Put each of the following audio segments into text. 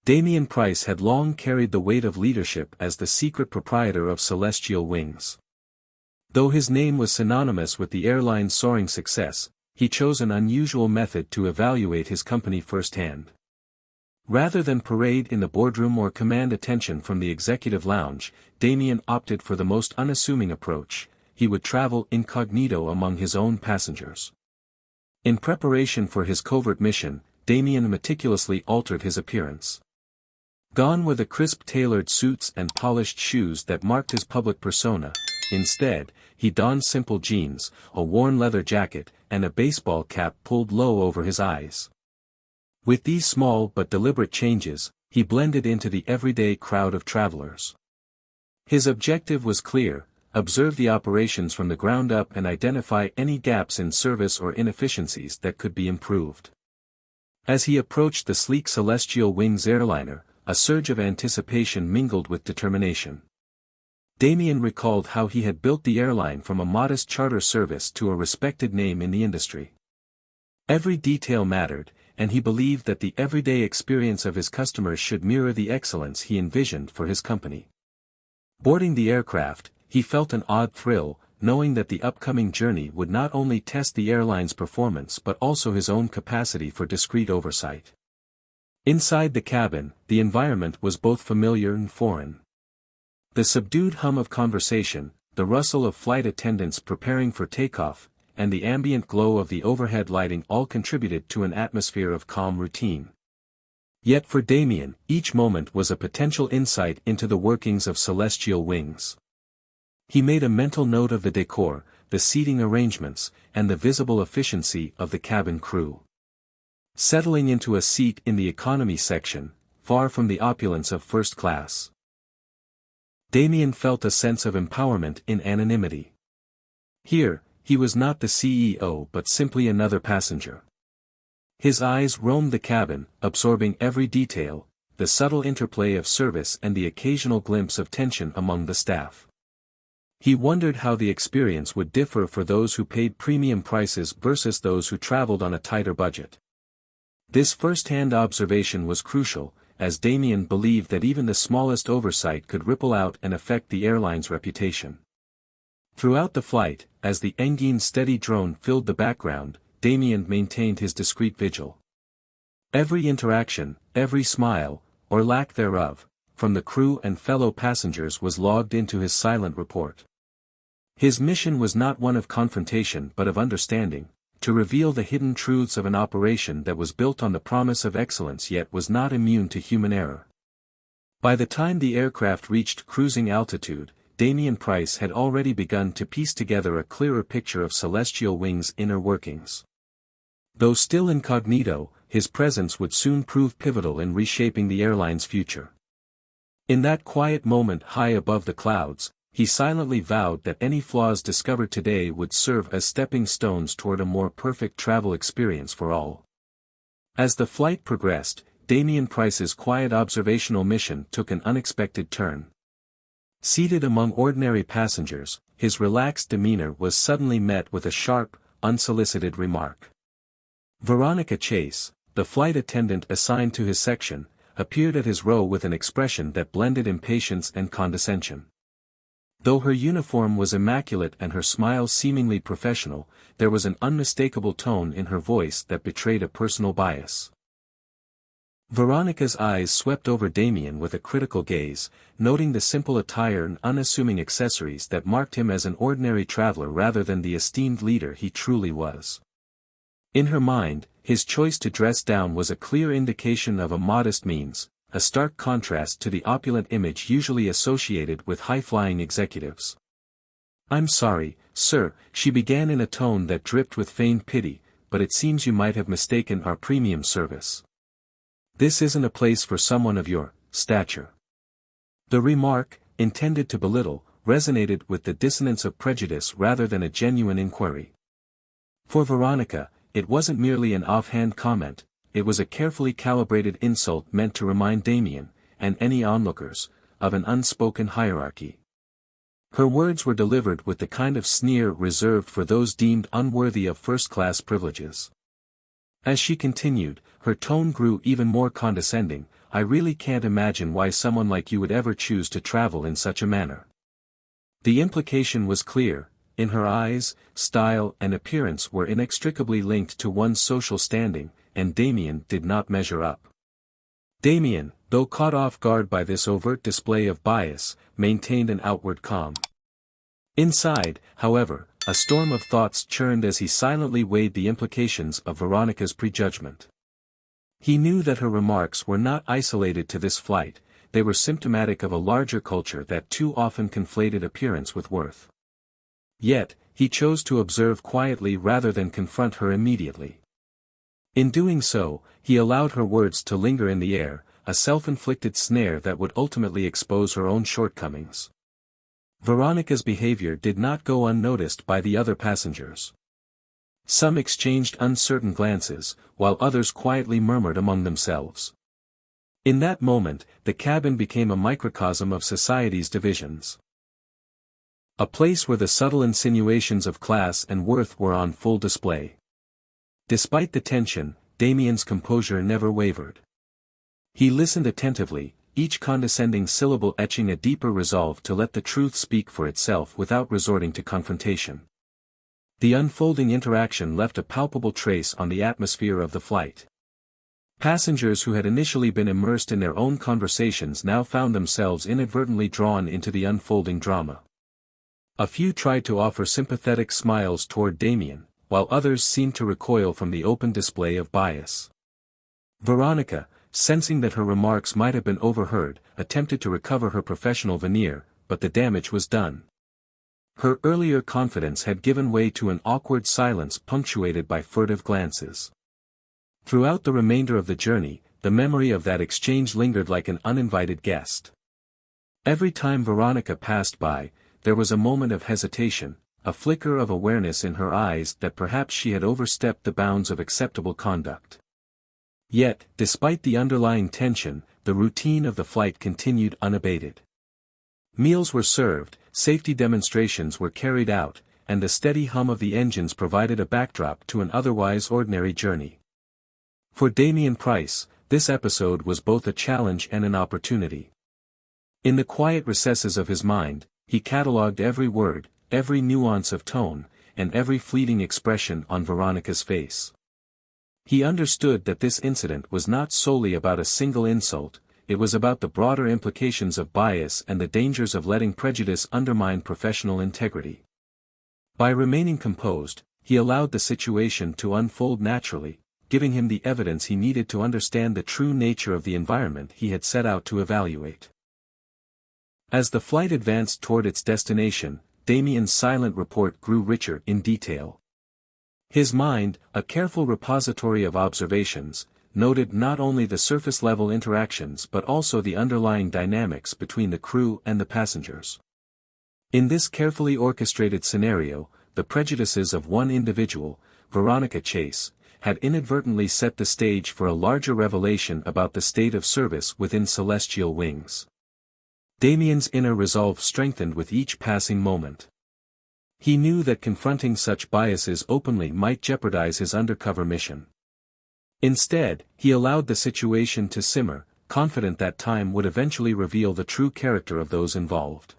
Damian Price had long carried the weight of leadership as the secret proprietor of Celestial Wings. Though his name was synonymous with the airline's soaring success, he chose an unusual method to evaluate his company firsthand. Rather than parade in the boardroom or command attention from the executive lounge, Damian opted for the most unassuming approach. He would travel incognito among his own passengers. In preparation for his covert mission, Damian meticulously altered his appearance. Gone were the crisp-tailored suits and polished shoes that marked his public persona. Instead, he donned simple jeans, a worn leather jacket, and a baseball cap pulled low over his eyes. With these small but deliberate changes, he blended into the everyday crowd of travelers. His objective was clear: observe the operations from the ground up and identify any gaps in service or inefficiencies that could be improved. As he approached the sleek Celestial Wings airliner, a surge of anticipation mingled with determination. Damian recalled how he had built the airline from a modest charter service to a respected name in the industry. Every detail mattered, and he believed that the everyday experience of his customers should mirror the excellence he envisioned for his company. Boarding the aircraft, he felt an odd thrill, knowing that the upcoming journey would not only test the airline's performance but also his own capacity for discreet oversight. Inside the cabin, the environment was both familiar and foreign. The subdued hum of conversation, the rustle of flight attendants preparing for takeoff, and the ambient glow of the overhead lighting all contributed to an atmosphere of calm routine. Yet for Damian, each moment was a potential insight into the workings of Celestial Wings. He made a mental note of the decor, the seating arrangements, and the visible efficiency of the cabin crew. Settling into a seat in the economy section, far from the opulence of first class, Damian felt a sense of empowerment in anonymity. Here, he was not the CEO but simply another passenger. His eyes roamed the cabin, absorbing every detail, the subtle interplay of service and the occasional glimpse of tension among the staff. He wondered how the experience would differ for those who paid premium prices versus those who traveled on a tighter budget. This first-hand observation was crucial, as Damian believed that even the smallest oversight could ripple out and affect the airline's reputation. Throughout the flight, as the Engine's steady drone filled the background, Damian maintained his discreet vigil. Every interaction, every smile, or lack thereof, from the crew and fellow passengers was logged into his silent report. His mission was not one of confrontation but of understanding, to reveal the hidden truths of an operation that was built on the promise of excellence yet was not immune to human error. By the time the aircraft reached cruising altitude, Damian Price had already begun to piece together a clearer picture of Celestial Wings' inner workings. Though still incognito, his presence would soon prove pivotal in reshaping the airline's future. In that quiet moment high above the clouds, he silently vowed that any flaws discovered today would serve as stepping stones toward a more perfect travel experience for all. As the flight progressed, Damian Price's quiet observational mission took an unexpected turn. Seated among ordinary passengers, his relaxed demeanor was suddenly met with a sharp, unsolicited remark. Veronica Chase, the flight attendant assigned to his section, appeared at his row with an expression that blended impatience and condescension. Though her uniform was immaculate and her smile seemingly professional, there was an unmistakable tone in her voice that betrayed a personal bias. Veronica's eyes swept over Damian with a critical gaze, noting the simple attire and unassuming accessories that marked him as an ordinary traveler rather than the esteemed leader he truly was. In her mind, his choice to dress down was a clear indication of a modest means, a stark contrast to the opulent image usually associated with high-flying executives. "I'm sorry, sir," she began in a tone that dripped with feigned pity, "but it seems you might have mistaken our premium service. This isn't a place for someone of your stature." The remark, intended to belittle, resonated with the dissonance of prejudice rather than a genuine inquiry. For Veronica, it wasn't merely an offhand comment, it was a carefully calibrated insult meant to remind Damian, and any onlookers, of an unspoken hierarchy. Her words were delivered with the kind of sneer reserved for those deemed unworthy of first-class privileges. As she continued, her tone grew even more condescending, I really can't imagine why someone like you would ever choose to travel in such a manner. The implication was clear. In her eyes, style and appearance were inextricably linked to one's social standing, and Damien did not measure up. Damien, though caught off guard by this overt display of bias, maintained an outward calm. Inside, however, a storm of thoughts churned as he silently weighed the implications of Veronica's prejudgment. He knew that her remarks were not isolated to this flight, they were symptomatic of a larger culture that too often conflated appearance with worth. Yet, he chose to observe quietly rather than confront her immediately. In doing so, he allowed her words to linger in the air, a self-inflicted snare that would ultimately expose her own shortcomings. Veronica's behavior did not go unnoticed by the other passengers. Some exchanged uncertain glances, while others quietly murmured among themselves. In that moment, the cabin became a microcosm of society's divisions. A place where the subtle insinuations of class and worth were on full display. Despite the tension, Damien's composure never wavered. He listened attentively, each condescending syllable etching a deeper resolve to let the truth speak for itself without resorting to confrontation. The unfolding interaction left a palpable trace on the atmosphere of the flight. Passengers who had initially been immersed in their own conversations now found themselves inadvertently drawn into the unfolding drama. A few tried to offer sympathetic smiles toward Damien, while others seemed to recoil from the open display of bias. Veronica, sensing that her remarks might have been overheard, attempted to recover her professional veneer, but the damage was done. Her earlier confidence had given way to an awkward silence punctuated by furtive glances. Throughout the remainder of the journey, the memory of that exchange lingered like an uninvited guest. Every time Veronica passed by, there was a moment of hesitation, a flicker of awareness in her eyes that perhaps she had overstepped the bounds of acceptable conduct. Yet, despite the underlying tension, the routine of the flight continued unabated. Meals were served, safety demonstrations were carried out, and the steady hum of the engines provided a backdrop to an otherwise ordinary journey. For Damien Price, this episode was both a challenge and an opportunity. In the quiet recesses of his mind, he catalogued every word, every nuance of tone, and every fleeting expression on Veronica's face. He understood that this incident was not solely about a single insult, it was about the broader implications of bias and the dangers of letting prejudice undermine professional integrity. By remaining composed, he allowed the situation to unfold naturally, giving him the evidence he needed to understand the true nature of the environment he had set out to evaluate. As the flight advanced toward its destination, Damien's silent report grew richer in detail. His mind, a careful repository of observations, noted not only the surface-level interactions but also the underlying dynamics between the crew and the passengers. In this carefully orchestrated scenario, the prejudices of one individual, Veronica Chase, had inadvertently set the stage for a larger revelation about the state of service within Celestial Wings. Damien's inner resolve strengthened with each passing moment. He knew that confronting such biases openly might jeopardize his undercover mission. Instead, he allowed the situation to simmer, confident that time would eventually reveal the true character of those involved.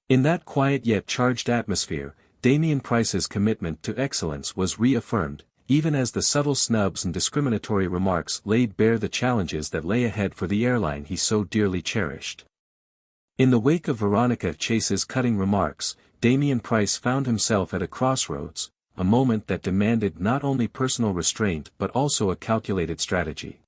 In that quiet yet charged atmosphere, Damien Price's commitment to excellence was reaffirmed, even as the subtle snubs and discriminatory remarks laid bare the challenges that lay ahead for the airline he so dearly cherished. In the wake of Veronica Chase's cutting remarks, Damien Price found himself at a crossroads, a moment that demanded not only personal restraint but also a calculated strategy.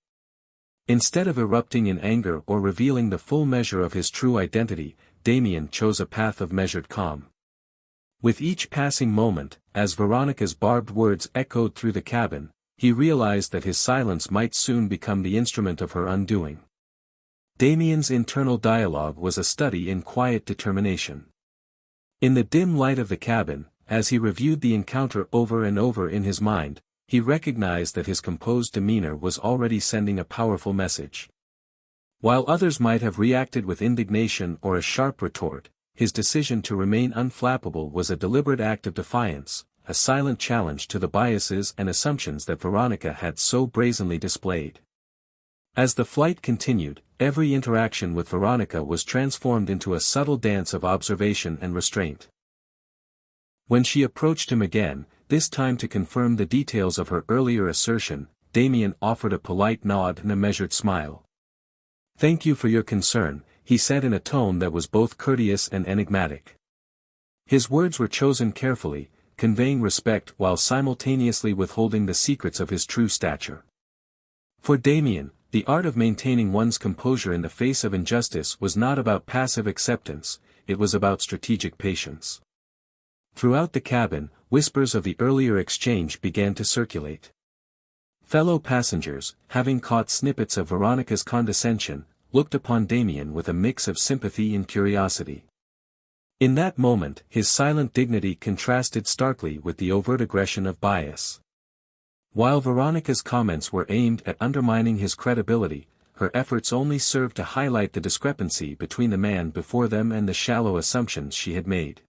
Instead of erupting in anger or revealing the full measure of his true identity, Damien chose a path of measured calm. With each passing moment, as Veronica's barbed words echoed through the cabin, he realized that his silence might soon become the instrument of her undoing. Damien's internal dialogue was a study in quiet determination. In the dim light of the cabin, as he reviewed the encounter over and over in his mind, he recognized that his composed demeanor was already sending a powerful message. While others might have reacted with indignation or a sharp retort, his decision to remain unflappable was a deliberate act of defiance, a silent challenge to the biases and assumptions that Veronica had so brazenly displayed. As the flight continued, every interaction with Veronica was transformed into a subtle dance of observation and restraint. When she approached him again, this time to confirm the details of her earlier assertion, Damien offered a polite nod and a measured smile. "Thank you for your concern," he said in a tone that was both courteous and enigmatic. His words were chosen carefully, conveying respect while simultaneously withholding the secrets of his true stature. For Damien, the art of maintaining one's composure in the face of injustice was not about passive acceptance, it was about strategic patience. Throughout the cabin, whispers of the earlier exchange began to circulate. Fellow passengers, having caught snippets of Veronica's condescension, looked upon Damien with a mix of sympathy and curiosity. In that moment, his silent dignity contrasted starkly with the overt aggression of bias. While Veronica's comments were aimed at undermining his credibility, her efforts only served to highlight the discrepancy between the man before them and the shallow assumptions she had made.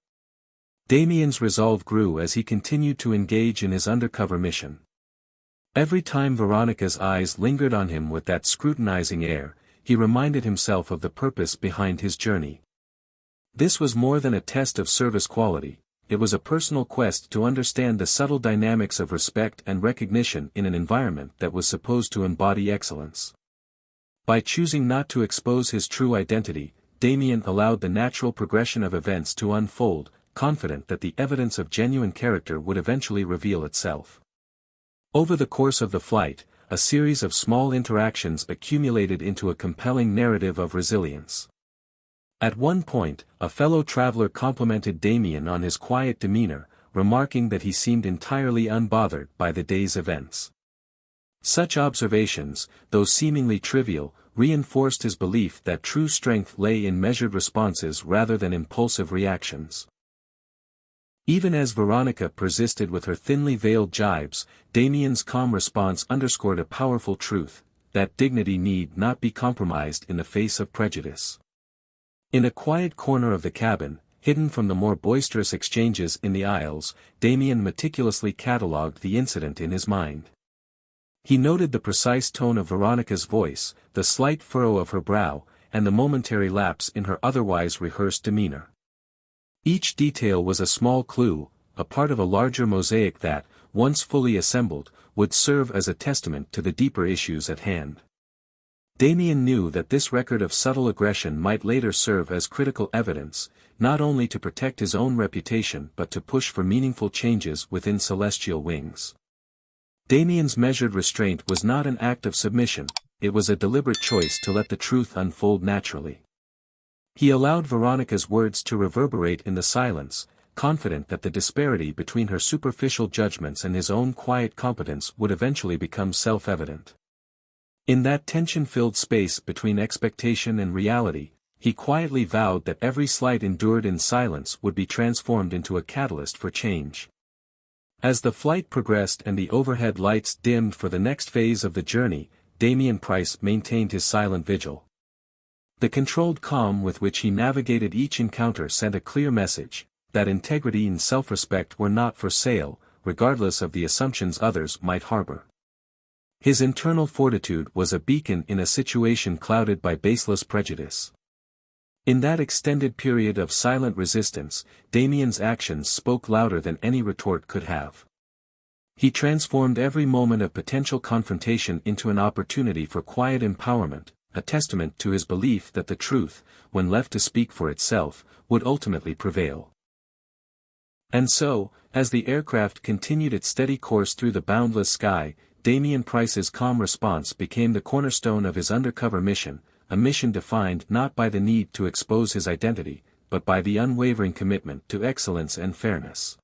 Damien's resolve grew as he continued to engage in his undercover mission. Every time Veronica's eyes lingered on him with that scrutinizing air, he reminded himself of the purpose behind his journey. This was more than a test of service quality, it was a personal quest to understand the subtle dynamics of respect and recognition in an environment that was supposed to embody excellence. By choosing not to expose his true identity, Damien allowed the natural progression of events to unfold, confident that the evidence of genuine character would eventually reveal itself. Over the course of the flight, a series of small interactions accumulated into a compelling narrative of resilience. At one point, a fellow traveler complimented Damien on his quiet demeanor, remarking that he seemed entirely unbothered by the day's events. Such observations, though seemingly trivial, reinforced his belief that true strength lay in measured responses rather than impulsive reactions. Even as Veronica persisted with her thinly veiled jibes, Damien's calm response underscored a powerful truth, that dignity need not be compromised in the face of prejudice. In a quiet corner of the cabin, hidden from the more boisterous exchanges in the aisles, Damien meticulously catalogued the incident in his mind. He noted the precise tone of Veronica's voice, the slight furrow of her brow, and the momentary lapse in her otherwise rehearsed demeanor. Each detail was a small clue, a part of a larger mosaic that, once fully assembled, would serve as a testament to the deeper issues at hand. Damien knew that this record of subtle aggression might later serve as critical evidence, not only to protect his own reputation but to push for meaningful changes within Celestial Wings. Damien's measured restraint was not an act of submission, it was a deliberate choice to let the truth unfold naturally. He allowed Veronica's words to reverberate in the silence, confident that the disparity between her superficial judgments and his own quiet competence would eventually become self-evident. In that tension-filled space between expectation and reality, he quietly vowed that every slight endured in silence would be transformed into a catalyst for change. As the flight progressed and the overhead lights dimmed for the next phase of the journey, Damien Price maintained his silent vigil. The controlled calm with which he navigated each encounter sent a clear message, that integrity and self-respect were not for sale, regardless of the assumptions others might harbor. His internal fortitude was a beacon in a situation clouded by baseless prejudice. In that extended period of silent resistance, Damien's actions spoke louder than any retort could have. He transformed every moment of potential confrontation into an opportunity for quiet empowerment, a testament to his belief that the truth, when left to speak for itself, would ultimately prevail. And so, as the aircraft continued its steady course through the boundless sky, Damien Price's calm response became the cornerstone of his undercover mission, a mission defined not by the need to expose his identity, but by the unwavering commitment to excellence and fairness.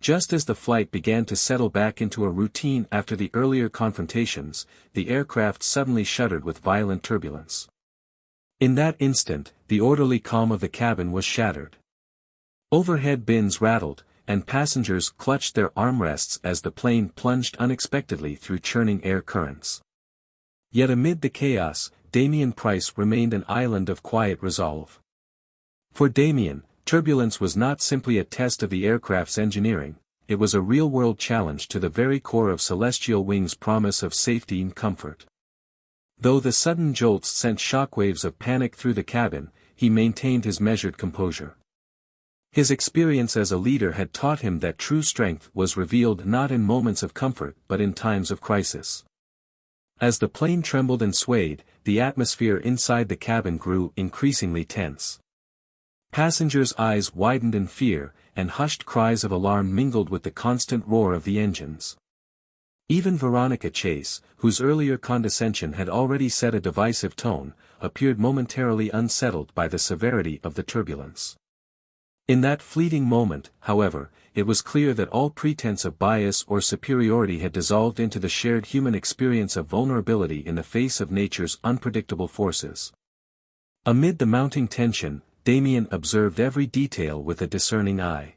Just as the flight began to settle back into a routine after the earlier confrontations, the aircraft suddenly shuddered with violent turbulence. In that instant, the orderly calm of the cabin was shattered. Overhead bins rattled, and passengers clutched their armrests as the plane plunged unexpectedly through churning air currents. Yet amid the chaos, Damien Price remained an island of quiet resolve. For Damien, turbulence was not simply a test of the aircraft's engineering, it was a real-world challenge to the very core of Celestial Wing's promise of safety and comfort. Though the sudden jolts sent shockwaves of panic through the cabin, he maintained his measured composure. His experience as a leader had taught him that true strength was revealed not in moments of comfort but in times of crisis. As the plane trembled and swayed, the atmosphere inside the cabin grew increasingly tense. Passengers' eyes widened in fear, and hushed cries of alarm mingled with the constant roar of the engines. Even Veronica Chase, whose earlier condescension had already set a divisive tone, appeared momentarily unsettled by the severity of the turbulence. In that fleeting moment, however, it was clear that all pretense of bias or superiority had dissolved into the shared human experience of vulnerability in the face of nature's unpredictable forces. Amid the mounting tension, Damien observed every detail with a discerning eye.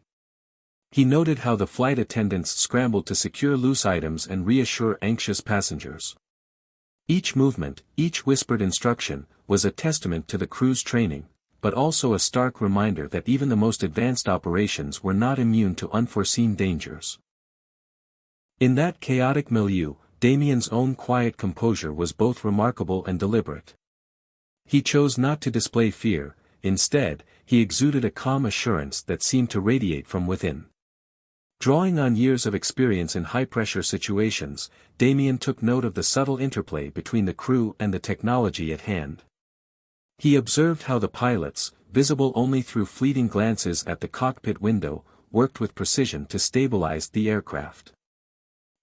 He noted how the flight attendants scrambled to secure loose items and reassure anxious passengers. Each movement, each whispered instruction, was a testament to the crew's training, but also a stark reminder that even the most advanced operations were not immune to unforeseen dangers. In that chaotic milieu, Damien's own quiet composure was both remarkable and deliberate. He chose not to display fear. Instead, he exuded a calm assurance that seemed to radiate from within. Drawing on years of experience in high-pressure situations, Damien took note of the subtle interplay between the crew and the technology at hand. He observed how the pilots, visible only through fleeting glances at the cockpit window, worked with precision to stabilize the aircraft.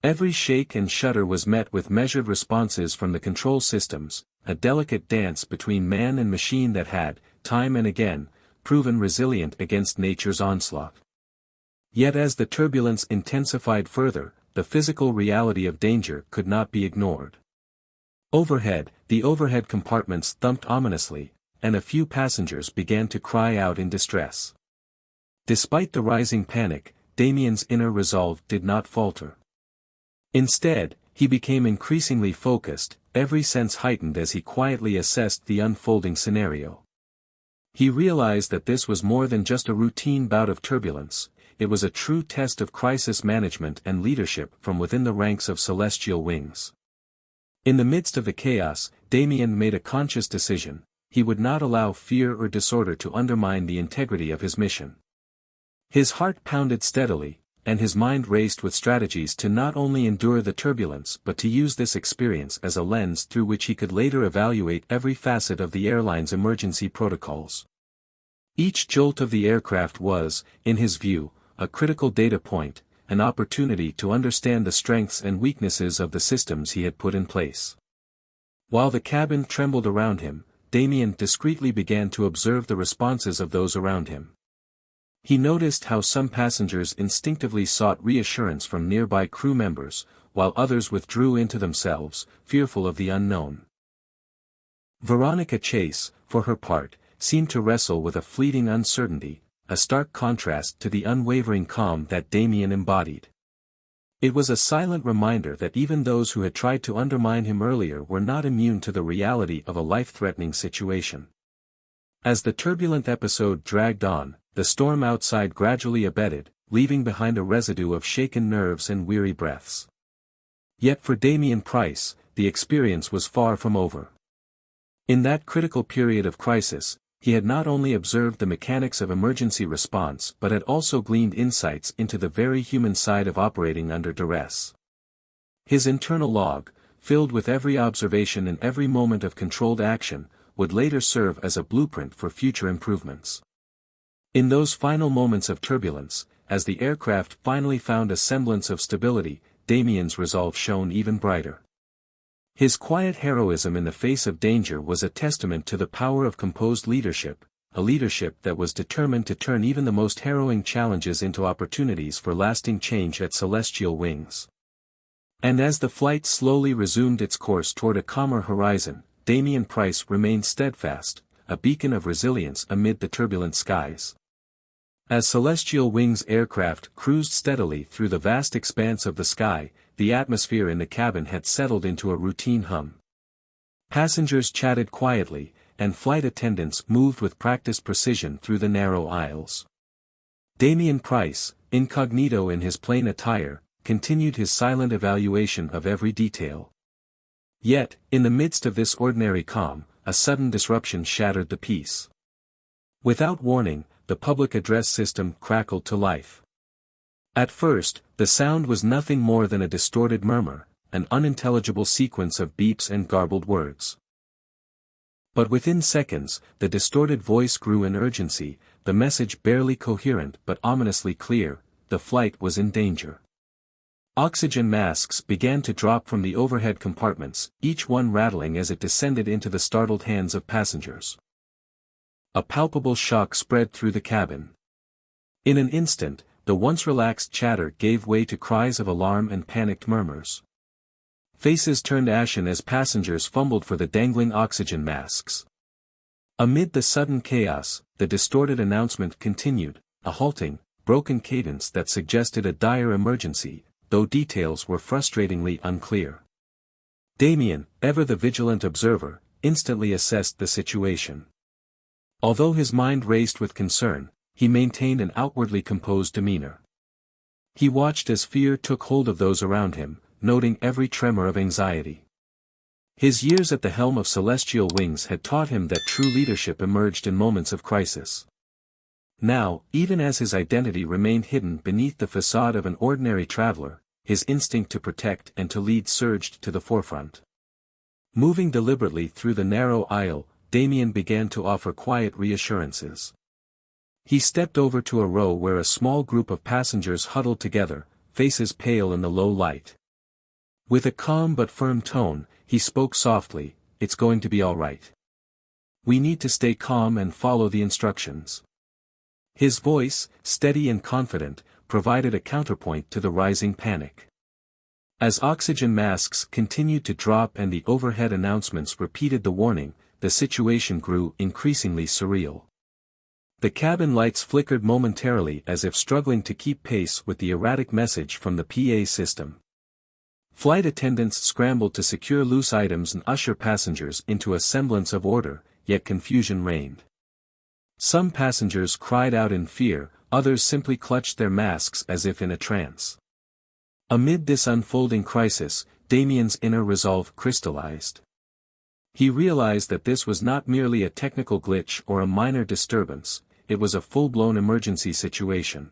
Every shake and shudder was met with measured responses from the control systems, a delicate dance between man and machine that had, time and again, proven resilient against nature's onslaught. Yet as the turbulence intensified further, the physical reality of danger could not be ignored. Overhead, the overhead compartments thumped ominously, and a few passengers began to cry out in distress. Despite the rising panic, Damien's inner resolve did not falter. Instead, he became increasingly focused, every sense heightened as he quietly assessed the unfolding scenario. He realized that this was more than just a routine bout of turbulence, it was a true test of crisis management and leadership from within the ranks of celestial wings. In the midst of the chaos, Damien made a conscious decision: he would not allow fear or disorder to undermine the integrity of his mission. His heart pounded steadily, and his mind raced with strategies to not only endure the turbulence but to use this experience as a lens through which he could later evaluate every facet of the airline's emergency protocols. Each jolt of the aircraft was, in his view, a critical data point, an opportunity to understand the strengths and weaknesses of the systems he had put in place. While the cabin trembled around him, Damien discreetly began to observe the responses of those around him. He noticed how some passengers instinctively sought reassurance from nearby crew members, while others withdrew into themselves, fearful of the unknown. Veronica Chase, for her part, seemed to wrestle with a fleeting uncertainty, a stark contrast to the unwavering calm that Damien embodied. It was a silent reminder that even those who had tried to undermine him earlier were not immune to the reality of a life-threatening situation. As the turbulent episode dragged on, the storm outside gradually abated, leaving behind a residue of shaken nerves and weary breaths. Yet for Damien Price, the experience was far from over. In that critical period of crisis, he had not only observed the mechanics of emergency response but had also gleaned insights into the very human side of operating under duress. His internal log, filled with every observation and every moment of controlled action, would later serve as a blueprint for future improvements. In those final moments of turbulence, as the aircraft finally found a semblance of stability, Damien's resolve shone even brighter. His quiet heroism in the face of danger was a testament to the power of composed leadership, a leadership that was determined to turn even the most harrowing challenges into opportunities for lasting change at celestial wings. And as the flight slowly resumed its course toward a calmer horizon, Damien Price remained steadfast, a beacon of resilience amid the turbulent skies. As Celestial Wings aircraft cruised steadily through the vast expanse of the sky, the atmosphere in the cabin had settled into a routine hum. Passengers chatted quietly, and flight attendants moved with practiced precision through the narrow aisles. Damien Price, incognito in his plain attire, continued his silent evaluation of every detail. Yet, in the midst of this ordinary calm, a sudden disruption shattered the peace. Without warning, the public address system crackled to life. At first, the sound was nothing more than a distorted murmur, an unintelligible sequence of beeps and garbled words. But within seconds, the distorted voice grew in urgency, the message barely coherent but ominously clear: the flight was in danger. Oxygen masks began to drop from the overhead compartments, each one rattling as it descended into the startled hands of passengers. A palpable shock spread through the cabin. In an instant, the once relaxed chatter gave way to cries of alarm and panicked murmurs. Faces turned ashen as passengers fumbled for the dangling oxygen masks. Amid the sudden chaos, the distorted announcement continued, a halting, broken cadence that suggested a dire emergency, though details were frustratingly unclear. Damien, ever the vigilant observer, instantly assessed the situation. Although his mind raced with concern, he maintained an outwardly composed demeanor. He watched as fear took hold of those around him, noting every tremor of anxiety. His years at the helm of Celestial Wings had taught him that true leadership emerged in moments of crisis. Now, even as his identity remained hidden beneath the facade of an ordinary traveler, his instinct to protect and to lead surged to the forefront. Moving deliberately through the narrow aisle, Damien began to offer quiet reassurances. He stepped over to a row where a small group of passengers huddled together, faces pale in the low light. With a calm but firm tone, he spoke softly, "It's going to be all right. We need to stay calm and follow the instructions." His voice, steady and confident, provided a counterpoint to the rising panic. As oxygen masks continued to drop and the overhead announcements repeated the warning, the situation grew increasingly surreal. The cabin lights flickered momentarily as if struggling to keep pace with the erratic message from the PA system. Flight attendants scrambled to secure loose items and usher passengers into a semblance of order, yet confusion reigned. Some passengers cried out in fear, others simply clutched their masks as if in a trance. Amid this unfolding crisis, Damien's inner resolve crystallized. He realized that this was not merely a technical glitch or a minor disturbance, it was a full-blown emergency situation.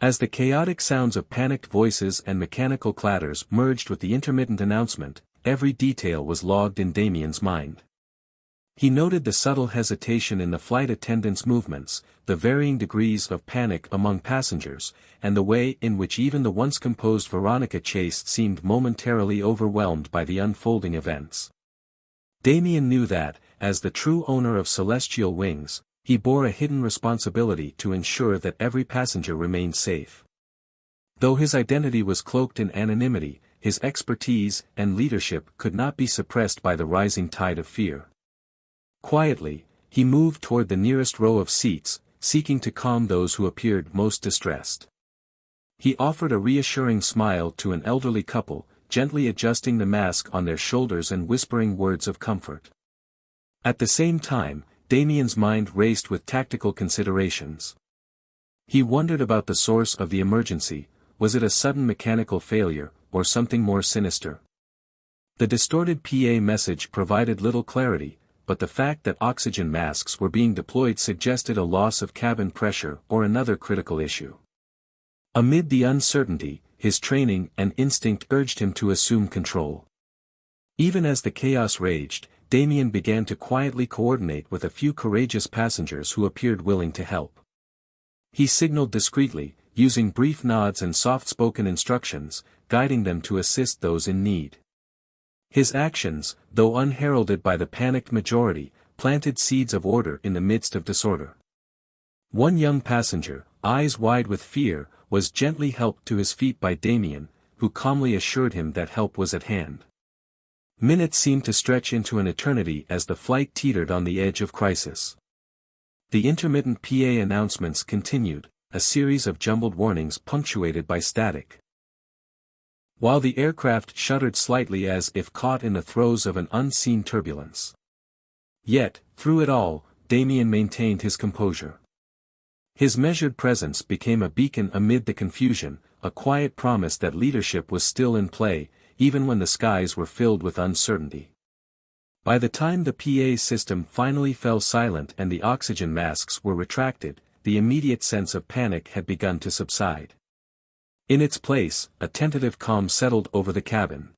As the chaotic sounds of panicked voices and mechanical clatters merged with the intermittent announcement, every detail was logged in Damien's mind. He noted the subtle hesitation in the flight attendants' movements, the varying degrees of panic among passengers, and the way in which even the once composed Veronica Chase seemed momentarily overwhelmed by the unfolding events. Damien knew that, as the true owner of Celestial Wings, he bore a hidden responsibility to ensure that every passenger remained safe. Though his identity was cloaked in anonymity, his expertise and leadership could not be suppressed by the rising tide of fear. Quietly, he moved toward the nearest row of seats, seeking to calm those who appeared most distressed. He offered a reassuring smile to an elderly couple, gently adjusting the mask on their shoulders and whispering words of comfort. At the same time, Damien's mind raced with tactical considerations. He wondered about the source of the emergency. Was it a sudden mechanical failure, or something more sinister? The distorted PA message provided little clarity, but the fact that oxygen masks were being deployed suggested a loss of cabin pressure or another critical issue. Amid the uncertainty, his training and instinct urged him to assume control. Even as the chaos raged, Damien began to quietly coordinate with a few courageous passengers who appeared willing to help. He signaled discreetly, using brief nods and soft-spoken instructions, guiding them to assist those in need. His actions, though unheralded by the panicked majority, planted seeds of order in the midst of disorder. One young passenger, eyes wide with fear, was gently helped to his feet by Damien, who calmly assured him that help was at hand. Minutes seemed to stretch into an eternity as the flight teetered on the edge of crisis. The intermittent PA announcements continued, a series of jumbled warnings punctuated by static. While the aircraft shuddered slightly as if caught in the throes of an unseen turbulence. Yet, through it all, Damien maintained his composure. His measured presence became a beacon amid the confusion, a quiet promise that leadership was still in play, even when the skies were filled with uncertainty. By the time the PA system finally fell silent and the oxygen masks were retracted, the immediate sense of panic had begun to subside. In its place, a tentative calm settled over the cabin.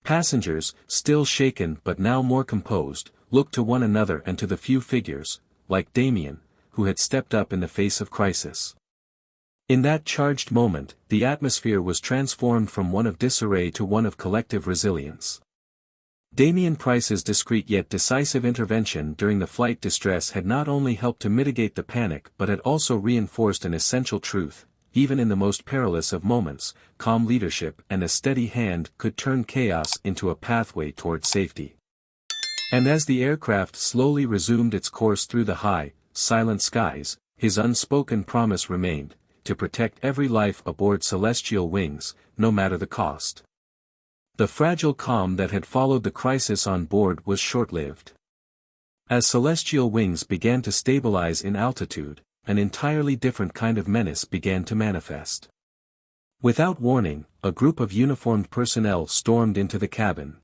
Passengers, still shaken but now more composed, looked to one another and to the few figures, like Damien, who had stepped up in the face of crisis. In that charged moment, the atmosphere was transformed from one of disarray to one of collective resilience. Damien Price's discreet yet decisive intervention during the flight distress had not only helped to mitigate the panic but had also reinforced an essential truth: even in the most perilous of moments, calm leadership and a steady hand could turn chaos into a pathway toward safety. And as the aircraft slowly resumed its course through the high, silent skies, his unspoken promise remained: to protect every life aboard Celestial Wings, no matter the cost. The fragile calm that had followed the crisis on board was short-lived. As Celestial Wings began to stabilize in altitude, an entirely different kind of menace began to manifest. Without warning, a group of uniformed personnel stormed into the cabin.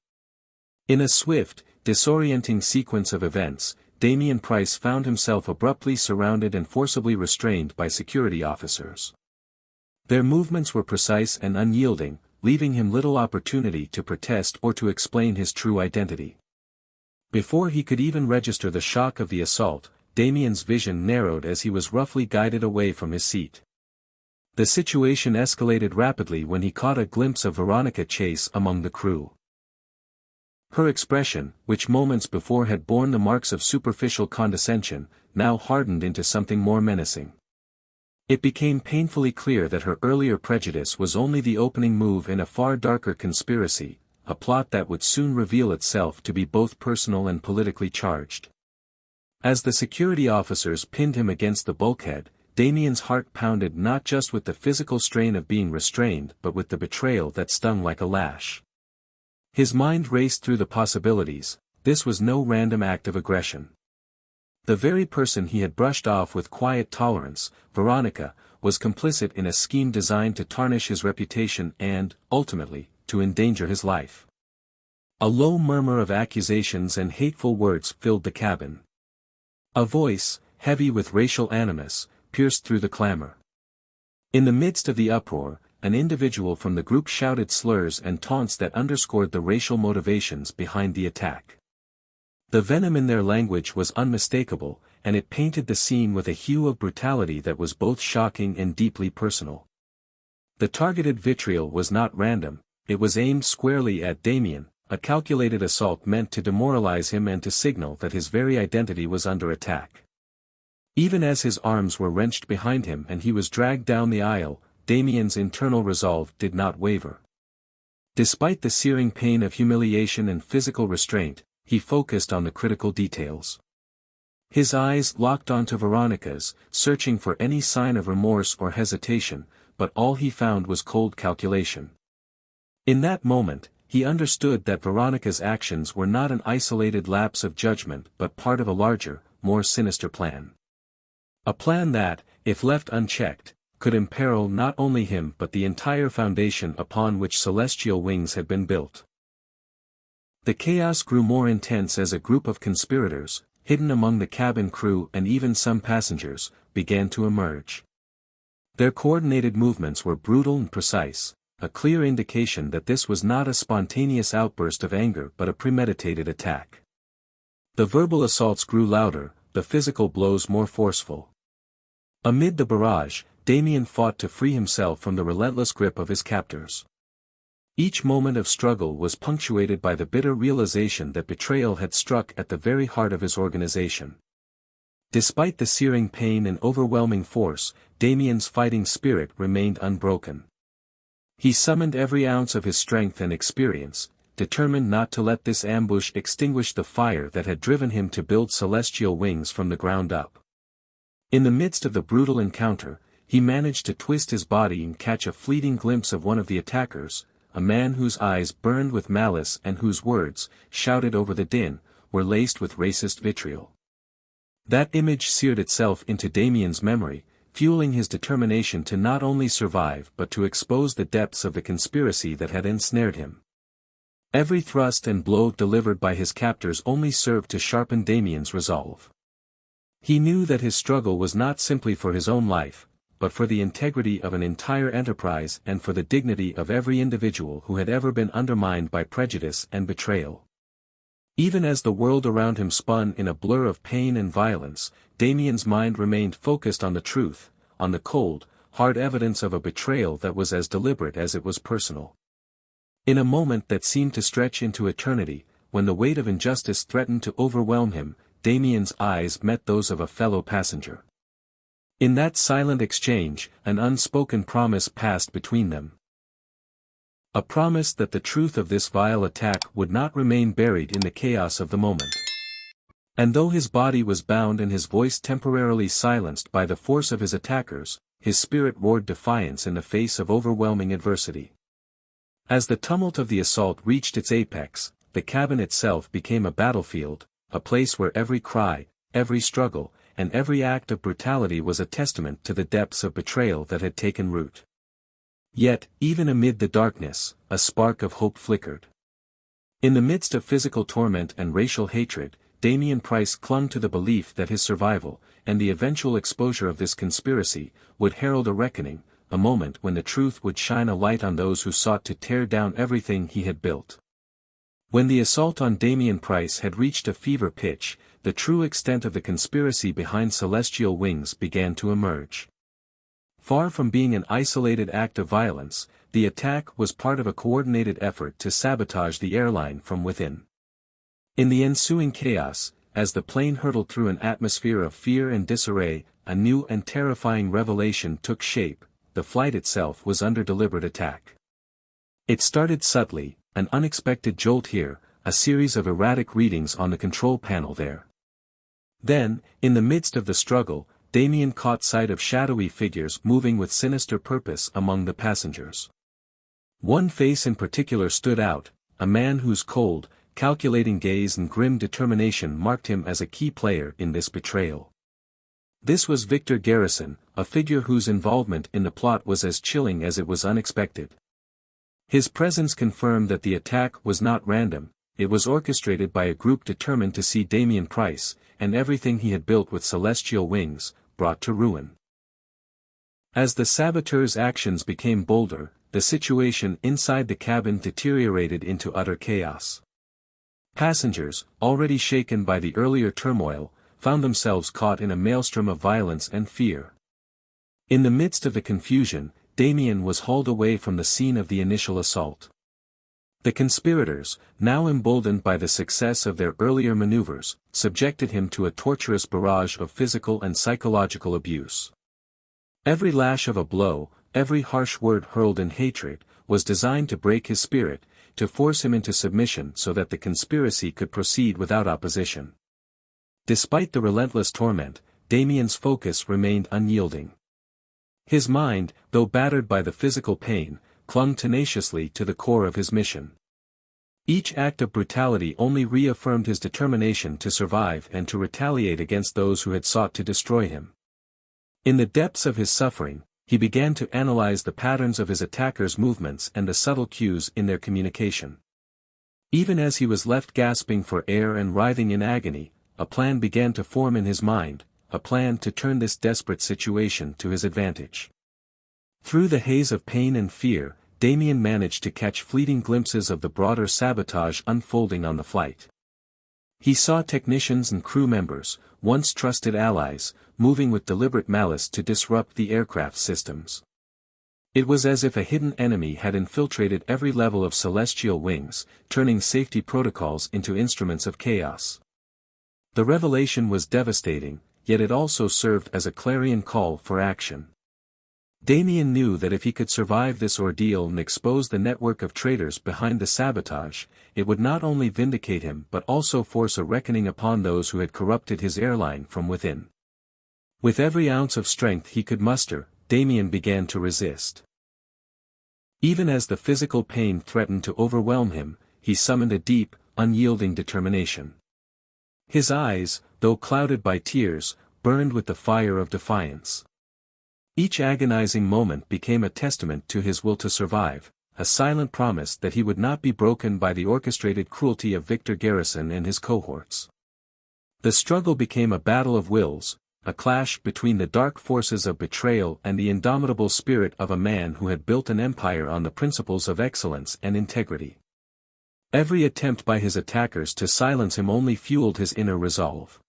In a swift, disorienting sequence of events, Damien Price found himself abruptly surrounded and forcibly restrained by security officers. Their movements were precise and unyielding, leaving him little opportunity to protest or to explain his true identity. Before he could even register the shock of the assault, Damien's vision narrowed as he was roughly guided away from his seat. The situation escalated rapidly when he caught a glimpse of Veronica Chase among the crew. Her expression, which moments before had borne the marks of superficial condescension, now hardened into something more menacing. It became painfully clear that her earlier prejudice was only the opening move in a far darker conspiracy, a plot that would soon reveal itself to be both personal and politically charged. As the security officers pinned him against the bulkhead, Damien's heart pounded not just with the physical strain of being restrained but with the betrayal that stung like a lash. His mind raced through the possibilities: this was no random act of aggression. The very person he had brushed off with quiet tolerance, Veronica, was complicit in a scheme designed to tarnish his reputation and, ultimately, to endanger his life. A low murmur of accusations and hateful words filled the cabin. A voice, heavy with racial animus, pierced through the clamor. In the midst of the uproar, an individual from the group shouted slurs and taunts that underscored the racial motivations behind the attack. The venom in their language was unmistakable, and it painted the scene with a hue of brutality that was both shocking and deeply personal. The targeted vitriol was not random, it was aimed squarely at Damien, a calculated assault meant to demoralize him and to signal that his very identity was under attack. Even as his arms were wrenched behind him and he was dragged down the aisle, Damien's internal resolve did not waver. Despite the searing pain of humiliation and physical restraint, he focused on the critical details. His eyes locked onto Veronica's, searching for any sign of remorse or hesitation, but all he found was cold calculation. In that moment, he understood that Veronica's actions were not an isolated lapse of judgment but part of a larger, more sinister plan. A plan that, if left unchecked, could imperil not only him but the entire foundation upon which Celestial Wings had been built. The chaos grew more intense as a group of conspirators, hidden among the cabin crew and even some passengers, began to emerge. Their coordinated movements were brutal and precise, a clear indication that this was not a spontaneous outburst of anger but a premeditated attack. The verbal assaults grew louder, the physical blows more forceful. Amid the barrage, Damien fought to free himself from the relentless grip of his captors. Each moment of struggle was punctuated by the bitter realization that betrayal had struck at the very heart of his organization. Despite the searing pain and overwhelming force, Damien's fighting spirit remained unbroken. He summoned every ounce of his strength and experience, determined not to let this ambush extinguish the fire that had driven him to build Celestial Wings from the ground up. In the midst of the brutal encounter, he managed to twist his body and catch a fleeting glimpse of one of the attackers, a man whose eyes burned with malice and whose words, shouted over the din, were laced with racist vitriol. That image seared itself into Damien's memory, fueling his determination to not only survive but to expose the depths of the conspiracy that had ensnared him. Every thrust and blow delivered by his captors only served to sharpen Damien's resolve. He knew that his struggle was not simply for his own life, but for the integrity of an entire enterprise and for the dignity of every individual who had ever been undermined by prejudice and betrayal. Even as the world around him spun in a blur of pain and violence, Damien's mind remained focused on the truth, on the cold, hard evidence of a betrayal that was as deliberate as it was personal. In a moment that seemed to stretch into eternity, when the weight of injustice threatened to overwhelm him, Damien's eyes met those of a fellow passenger. In that silent exchange, an unspoken promise passed between them. A promise that the truth of this vile attack would not remain buried in the chaos of the moment. And though his body was bound and his voice temporarily silenced by the force of his attackers, his spirit roared defiance in the face of overwhelming adversity. As the tumult of the assault reached its apex, the cabin itself became a battlefield, a place where every cry, every struggle, and every act of brutality was a testament to the depths of betrayal that had taken root. Yet, even amid the darkness, a spark of hope flickered. In the midst of physical torment and racial hatred, Damien Price clung to the belief that his survival, and the eventual exposure of this conspiracy, would herald a reckoning, a moment when the truth would shine a light on those who sought to tear down everything he had built. When the assault on Damien Price had reached a fever pitch, the true extent of the conspiracy behind Celestial Wings began to emerge. Far from being an isolated act of violence, the attack was part of a coordinated effort to sabotage the airline from within. In the ensuing chaos, as the plane hurtled through an atmosphere of fear and disarray, a new and terrifying revelation took shape: the flight itself was under deliberate attack. It started subtly, an unexpected jolt here, a series of erratic readings on the control panel there. Then, in the midst of the struggle, Damien caught sight of shadowy figures moving with sinister purpose among the passengers. One face in particular stood out, a man whose cold, calculating gaze and grim determination marked him as a key player in this betrayal. This was Victor Garrison, a figure whose involvement in the plot was as chilling as it was unexpected. His presence confirmed that the attack was not random, it was orchestrated by a group determined to see Damien Price, and everything he had built with Celestial Wings, brought to ruin. As the saboteurs' actions became bolder, the situation inside the cabin deteriorated into utter chaos. Passengers, already shaken by the earlier turmoil, found themselves caught in a maelstrom of violence and fear. In the midst of the confusion, Damien was hauled away from the scene of the initial assault. The conspirators, now emboldened by the success of their earlier maneuvers, subjected him to a torturous barrage of physical and psychological abuse. Every lash of a blow, every harsh word hurled in hatred, was designed to break his spirit, to force him into submission so that the conspiracy could proceed without opposition. Despite the relentless torment, Damien's focus remained unyielding. His mind, though battered by the physical pain, clung tenaciously to the core of his mission. Each act of brutality only reaffirmed his determination to survive and to retaliate against those who had sought to destroy him. In the depths of his suffering, he began to analyze the patterns of his attackers' movements and the subtle cues in their communication. Even as he was left gasping for air and writhing in agony, a plan began to form in his mind, a plan to turn this desperate situation to his advantage. Through the haze of pain and fear, Damien managed to catch fleeting glimpses of the broader sabotage unfolding on the flight. He saw technicians and crew members, once trusted allies, moving with deliberate malice to disrupt the aircraft systems. It was as if a hidden enemy had infiltrated every level of Celestial Wings, turning safety protocols into instruments of chaos. The revelation was devastating, yet it also served as a clarion call for action. Damien knew that if he could survive this ordeal and expose the network of traitors behind the sabotage, it would not only vindicate him but also force a reckoning upon those who had corrupted his airline from within. With every ounce of strength he could muster, Damien began to resist. Even as the physical pain threatened to overwhelm him, he summoned a deep, unyielding determination. His eyes, though clouded by tears, burned with the fire of defiance. Each agonizing moment became a testament to his will to survive, a silent promise that he would not be broken by the orchestrated cruelty of Victor Garrison and his cohorts. The struggle became a battle of wills, a clash between the dark forces of betrayal and the indomitable spirit of a man who had built an empire on the principles of excellence and integrity. Every attempt by his attackers to silence him only fueled his inner resolve.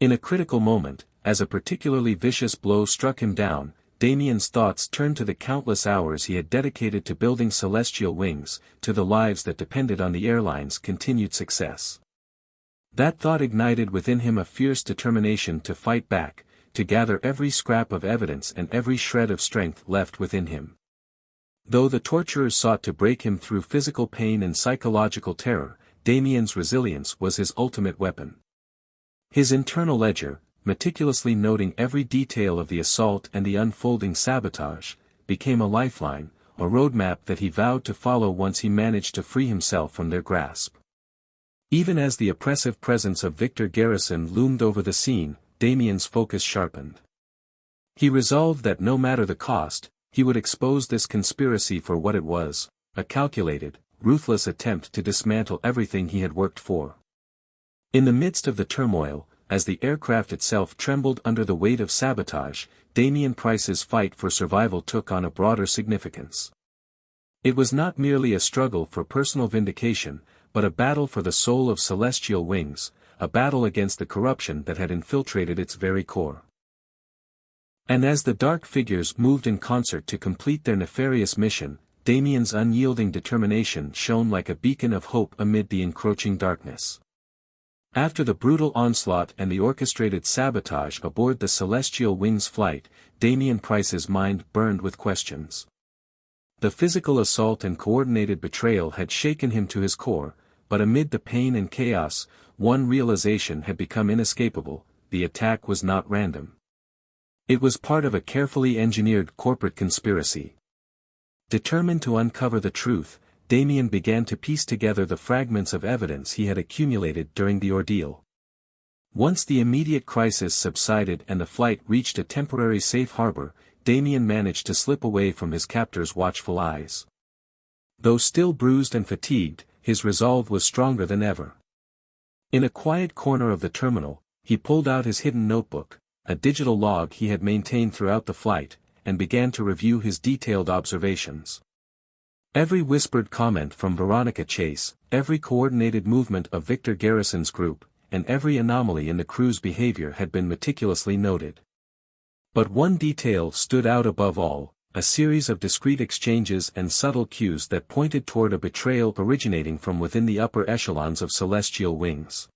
In a critical moment, as a particularly vicious blow struck him down, Damien's thoughts turned to the countless hours he had dedicated to building celestial wings, to the lives that depended on the airline's continued success. That thought ignited within him a fierce determination to fight back, to gather every scrap of evidence and every shred of strength left within him. Though the torturers sought to break him through physical pain and psychological terror, Damien's resilience was his ultimate weapon. His internal ledger, meticulously noting every detail of the assault and the unfolding sabotage, became a lifeline, a roadmap that he vowed to follow once he managed to free himself from their grasp. Even as the oppressive presence of Victor Garrison loomed over the scene, Damien's focus sharpened. He resolved that no matter the cost, he would expose this conspiracy for what it was, a calculated, ruthless attempt to dismantle everything he had worked for. In the midst of the turmoil, as the aircraft itself trembled under the weight of sabotage, Damien Price's fight for survival took on a broader significance. It was not merely a struggle for personal vindication, but a battle for the soul of Celestial Wings, a battle against the corruption that had infiltrated its very core. And as the dark figures moved in concert to complete their nefarious mission, Damien's unyielding determination shone like a beacon of hope amid the encroaching darkness. After the brutal onslaught and the orchestrated sabotage aboard the Celestial Wings flight, Damien Price's mind burned with questions. The physical assault and coordinated betrayal had shaken him to his core, but amid the pain and chaos, one realization had become inescapable: the attack was not random. It was part of a carefully engineered corporate conspiracy. Determined to uncover the truth, Damien began to piece together the fragments of evidence he had accumulated during the ordeal. Once the immediate crisis subsided and the flight reached a temporary safe harbor, Damien managed to slip away from his captor's watchful eyes. Though still bruised and fatigued, his resolve was stronger than ever. In a quiet corner of the terminal, he pulled out his hidden notebook, a digital log he had maintained throughout the flight, and began to review his detailed observations. Every whispered comment from Veronica Chase, every coordinated movement of Victor Garrison's group, and every anomaly in the crew's behavior had been meticulously noted. But one detail stood out above all: a series of discreet exchanges and subtle cues that pointed toward a betrayal originating from within the upper echelons of Celestial Wings.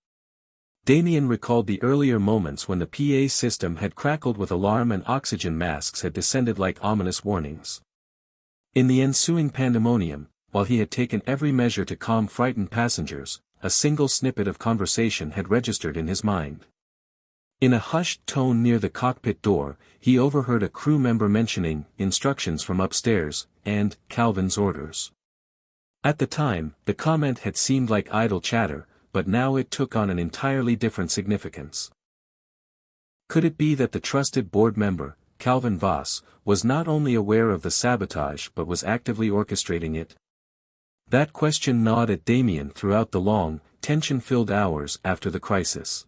Damien recalled the earlier moments when the PA system had crackled with alarm and oxygen masks had descended like ominous warnings. In the ensuing pandemonium, while he had taken every measure to calm frightened passengers, a single snippet of conversation had registered in his mind. In a hushed tone near the cockpit door, he overheard a crew member mentioning instructions from upstairs and Calvin's orders. At the time, the comment had seemed like idle chatter, but now it took on an entirely different significance. Could it be that the trusted board member, Calvin Voss, was not only aware of the sabotage but was actively orchestrating it? That question gnawed at Damien throughout the long, tension-filled hours after the crisis.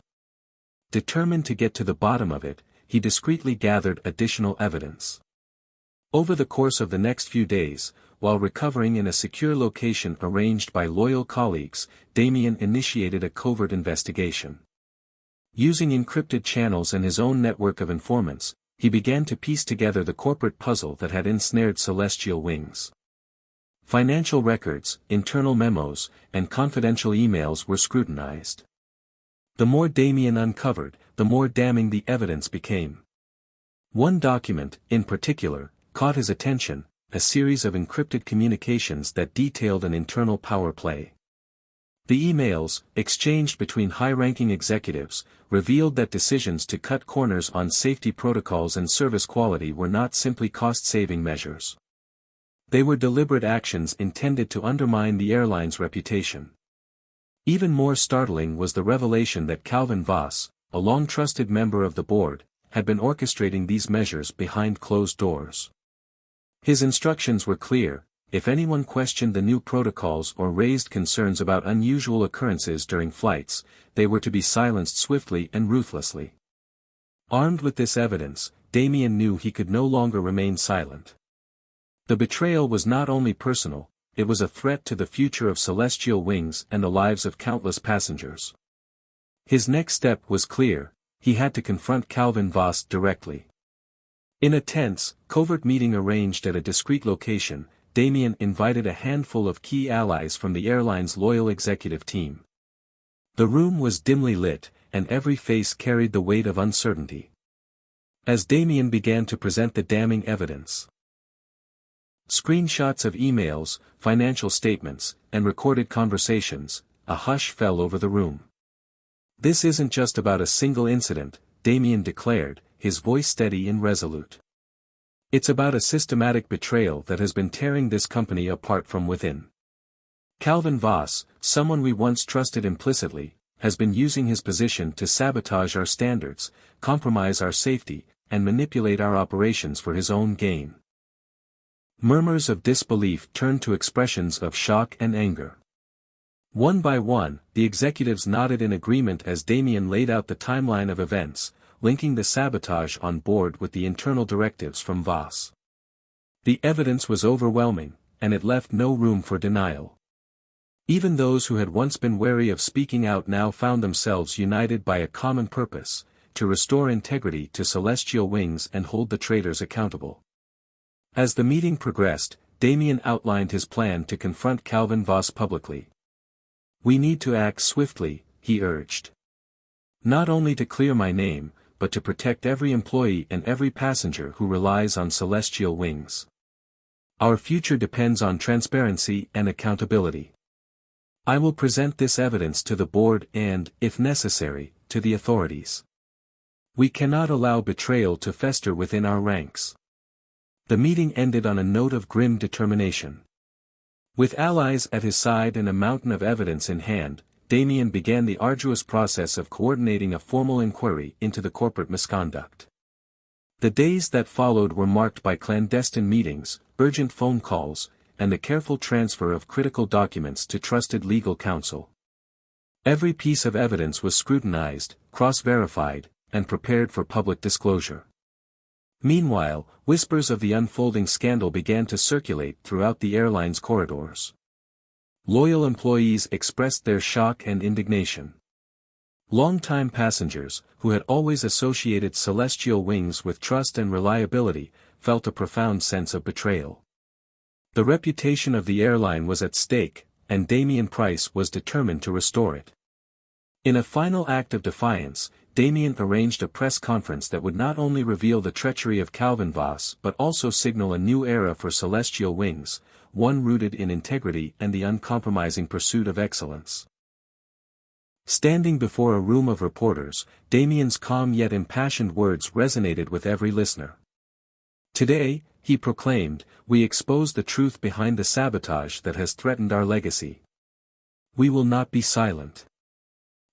Determined to get to the bottom of it, he discreetly gathered additional evidence. Over the course of the next few days, while recovering in a secure location arranged by loyal colleagues, Damien initiated a covert investigation. Using encrypted channels and his own network of informants, he began to piece together the corporate puzzle that had ensnared Celestial Wings. Financial records, internal memos, and confidential emails were scrutinized. The more Damien uncovered, the more damning the evidence became. One document, in particular, caught his attention: a series of encrypted communications that detailed an internal power play. The emails, exchanged between high-ranking executives, revealed that decisions to cut corners on safety protocols and service quality were not simply cost-saving measures. They were deliberate actions intended to undermine the airline's reputation. Even more startling was the revelation that Calvin Voss, a long-trusted member of the board, had been orchestrating these measures behind closed doors. His instructions were clear: if anyone questioned the new protocols or raised concerns about unusual occurrences during flights, they were to be silenced swiftly and ruthlessly. Armed with this evidence, Damien knew he could no longer remain silent. The betrayal was not only personal, it was a threat to the future of Celestial Wings and the lives of countless passengers. His next step was clear: he had to confront Calvin Voss directly. In a tense, covert meeting arranged at a discreet location, Damien invited a handful of key allies from the airline's loyal executive team. The room was dimly lit, and every face carried the weight of uncertainty. As Damien began to present the damning evidence, screenshots of emails, financial statements, and recorded conversations, a hush fell over the room. "This isn't just about a single incident," Damien declared, his voice steady and resolute. "It's about a systematic betrayal that has been tearing this company apart from within. Calvin Voss, someone we once trusted implicitly, has been using his position to sabotage our standards, compromise our safety, and manipulate our operations for his own gain." Murmurs of disbelief turned to expressions of shock and anger. One by one, the executives nodded in agreement as Damien laid out the timeline of events, linking the sabotage on board with the internal directives from Voss. The evidence was overwhelming, and it left no room for denial. Even those who had once been wary of speaking out now found themselves united by a common purpose: to restore integrity to Celestial Wings and hold the traitors accountable. As the meeting progressed, Damien outlined his plan to confront Calvin Voss publicly. "We need to act swiftly," he urged. "Not only to clear my name, but to protect every employee and every passenger who relies on Celestial Wings. Our future depends on transparency and accountability. I will present this evidence to the board and, if necessary, to the authorities. We cannot allow betrayal to fester within our ranks." The meeting ended on a note of grim determination. With allies at his side and a mountain of evidence in hand, Damien began the arduous process of coordinating a formal inquiry into the corporate misconduct. The days that followed were marked by clandestine meetings, urgent phone calls, and the careful transfer of critical documents to trusted legal counsel. Every piece of evidence was scrutinized, cross-verified, and prepared for public disclosure. Meanwhile, whispers of the unfolding scandal began to circulate throughout the airline's corridors. Loyal employees expressed their shock and indignation. Longtime passengers, who had always associated Celestial Wings with trust and reliability, felt a profound sense of betrayal. The reputation of the airline was at stake, and Damien Price was determined to restore it. In a final act of defiance, Damien arranged a press conference that would not only reveal the treachery of Calvin Voss but also signal a new era for Celestial Wings, one rooted in integrity and the uncompromising pursuit of excellence. Standing before a room of reporters, Damien's calm yet impassioned words resonated with every listener. "Today," he proclaimed, "we expose the truth behind the sabotage that has threatened our legacy. We will not be silent.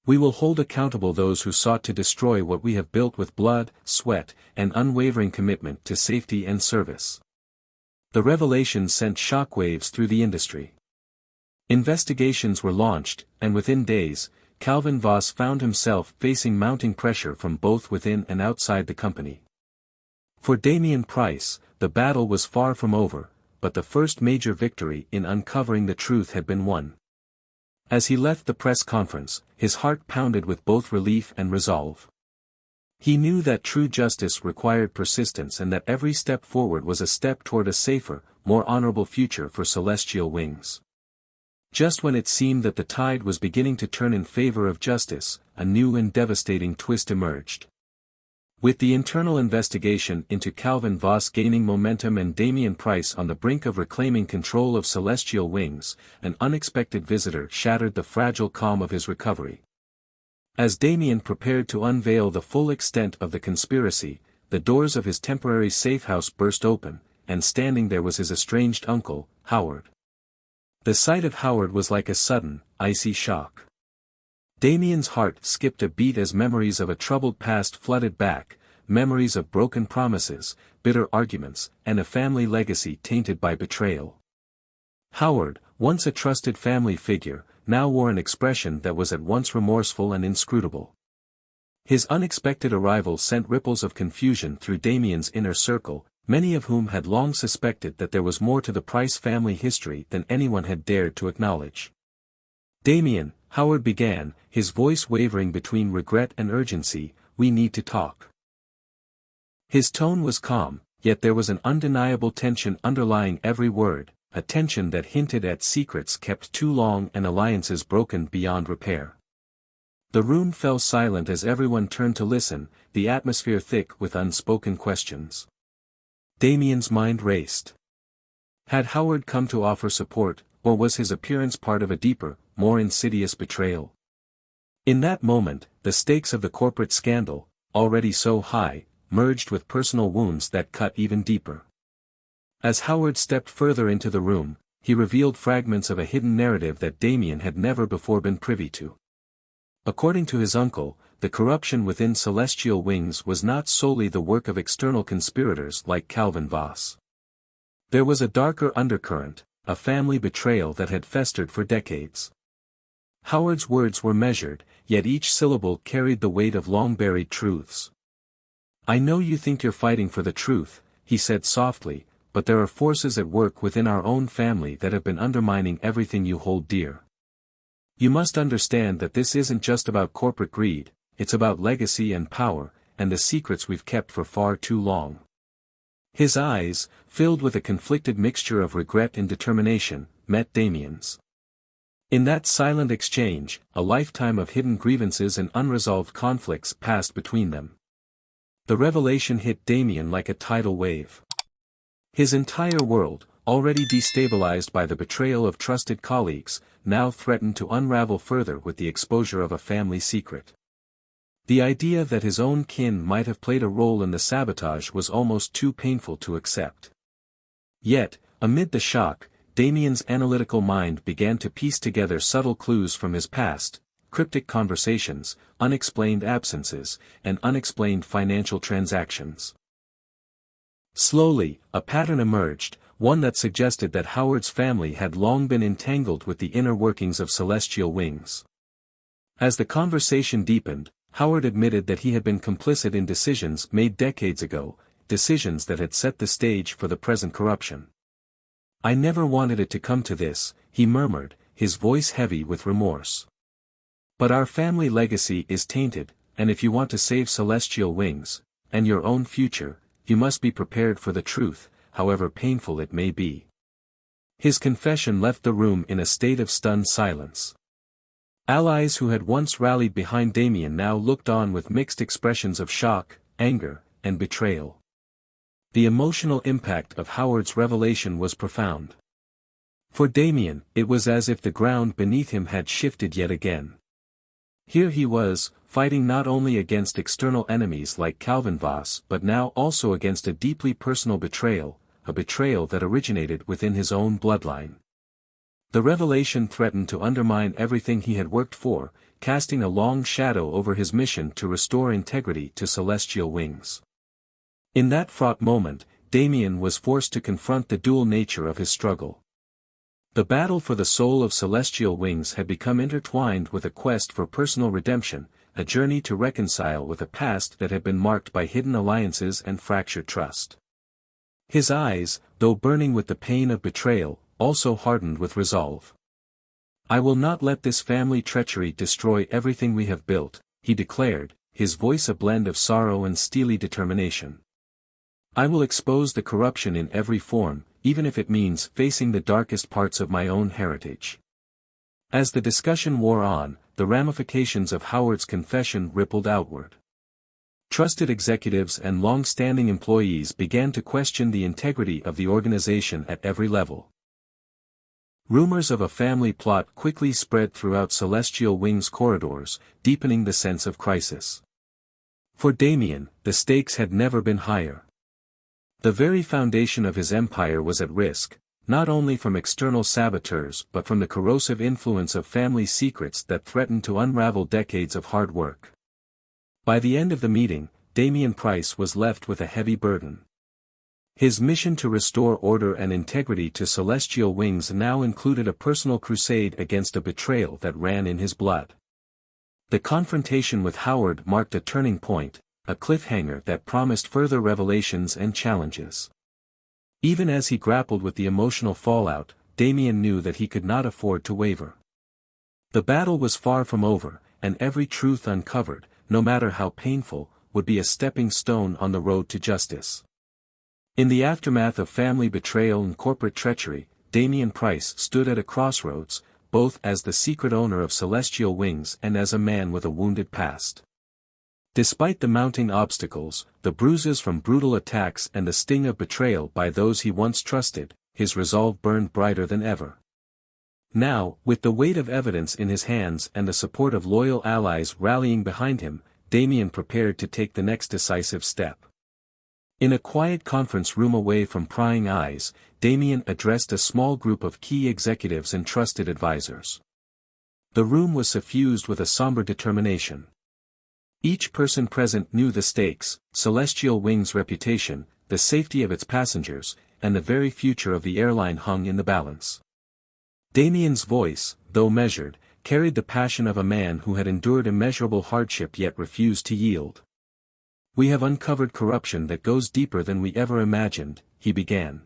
We will hold accountable those who sought to destroy what we have built with blood, sweat, and unwavering commitment to safety and service." The revelation sent shockwaves through the industry. Investigations were launched, and within days, Calvin Voss found himself facing mounting pressure from both within and outside the company. For Damien Price, the battle was far from over, but the first major victory in uncovering the truth had been won. As he left the press conference, his heart pounded with both relief and resolve. He knew that true justice required persistence and that every step forward was a step toward a safer, more honorable future for Celestial Wings. Just when it seemed that the tide was beginning to turn in favor of justice, a new and devastating twist emerged. With the internal investigation into Calvin Voss gaining momentum and Damien Price on the brink of reclaiming control of Celestial Wings, an unexpected visitor shattered the fragile calm of his recovery. As Damien prepared to unveil the full extent of the conspiracy, the doors of his temporary safe house burst open, and standing there was his estranged uncle, Howard. The sight of Howard was like a sudden, icy shock. Damien's heart skipped a beat as memories of a troubled past flooded back, memories of broken promises, bitter arguments, and a family legacy tainted by betrayal. Howard, once a trusted family figure, now wore an expression that was at once remorseful and inscrutable. His unexpected arrival sent ripples of confusion through Damien's inner circle, many of whom had long suspected that there was more to the Price family history than anyone had dared to acknowledge. "Damien," Howard began, his voice wavering between regret and urgency, "we need to talk." His tone was calm, yet there was an undeniable tension underlying every word, a tension that hinted at secrets kept too long and alliances broken beyond repair. The room fell silent as everyone turned to listen, the atmosphere thick with unspoken questions. Damien's mind raced. Had Howard come to offer support, or was his appearance part of a deeper, more insidious betrayal? In that moment, the stakes of the corporate scandal, already so high, merged with personal wounds that cut even deeper. As Howard stepped further into the room, he revealed fragments of a hidden narrative that Damien had never before been privy to. According to his uncle, the corruption within Celestial Wings was not solely the work of external conspirators like Calvin Voss. There was a darker undercurrent, a family betrayal that had festered for decades. Howard's words were measured, yet each syllable carried the weight of long-buried truths. "I know you think you're fighting for the truth," he said softly, "but there are forces at work within our own family that have been undermining everything you hold dear. You must understand that this isn't just about corporate greed, it's about legacy and power, and the secrets we've kept for far too long." His eyes, filled with a conflicted mixture of regret and determination, met Damien's. In that silent exchange, a lifetime of hidden grievances and unresolved conflicts passed between them. The revelation hit Damien like a tidal wave. His entire world, already destabilized by the betrayal of trusted colleagues, now threatened to unravel further with the exposure of a family secret. The idea that his own kin might have played a role in the sabotage was almost too painful to accept. Yet, amid the shock, Damien's analytical mind began to piece together subtle clues from his past, cryptic conversations, unexplained absences, and unexplained financial transactions. Slowly, a pattern emerged, one that suggested that Howard's family had long been entangled with the inner workings of Celestial Wings. As the conversation deepened, Howard admitted that he had been complicit in decisions made decades ago, decisions that had set the stage for the present corruption. "I never wanted it to come to this," he murmured, his voice heavy with remorse. "But our family legacy is tainted, and if you want to save Celestial Wings, and your own future, you must be prepared for the truth, however painful it may be." His confession left the room in a state of stunned silence. Allies who had once rallied behind Damien now looked on with mixed expressions of shock, anger, and betrayal. The emotional impact of Howard's revelation was profound. For Damien, it was as if the ground beneath him had shifted yet again. Here he was, fighting not only against external enemies like Calvin Voss but now also against a deeply personal betrayal, a betrayal that originated within his own bloodline. The revelation threatened to undermine everything he had worked for, casting a long shadow over his mission to restore integrity to Celestial Wings. In that fraught moment, Damien was forced to confront the dual nature of his struggle. The battle for the soul of Celestial Wings had become intertwined with a quest for personal redemption, a journey to reconcile with a past that had been marked by hidden alliances and fractured trust. His eyes, though burning with the pain of betrayal, also hardened with resolve. "I will not let this family treachery destroy everything we have built," he declared, his voice a blend of sorrow and steely determination. "I will expose the corruption in every form, even if it means facing the darkest parts of my own heritage." As the discussion wore on, the ramifications of Howard's confession rippled outward. Trusted executives and long-standing employees began to question the integrity of the organization at every level. Rumors of a family plot quickly spread throughout Celestial Wings corridors, deepening the sense of crisis. For Damien, the stakes had never been higher. The very foundation of his empire was at risk, not only from external saboteurs but from the corrosive influence of family secrets that threatened to unravel decades of hard work. By the end of the meeting, Damien Price was left with a heavy burden. His mission to restore order and integrity to Celestial Wings now included a personal crusade against a betrayal that ran in his blood. The confrontation with Howard marked a turning point, a cliffhanger that promised further revelations and challenges. Even as he grappled with the emotional fallout, Damien knew that he could not afford to waver. The battle was far from over, and every truth uncovered, no matter how painful, would be a stepping stone on the road to justice. In the aftermath of family betrayal and corporate treachery, Damien Price stood at a crossroads, both as the secret owner of Celestial Wings and as a man with a wounded past. Despite the mounting obstacles, the bruises from brutal attacks and the sting of betrayal by those he once trusted, his resolve burned brighter than ever. Now, with the weight of evidence in his hands and the support of loyal allies rallying behind him, Damien prepared to take the next decisive step. In a quiet conference room away from prying eyes, Damien addressed a small group of key executives and trusted advisors. The room was suffused with a somber determination. Each person present knew the stakes: Celestial Wings' reputation, the safety of its passengers, and the very future of the airline hung in the balance. Damien's voice, though measured, carried the passion of a man who had endured immeasurable hardship yet refused to yield. "We have uncovered corruption that goes deeper than we ever imagined," he began.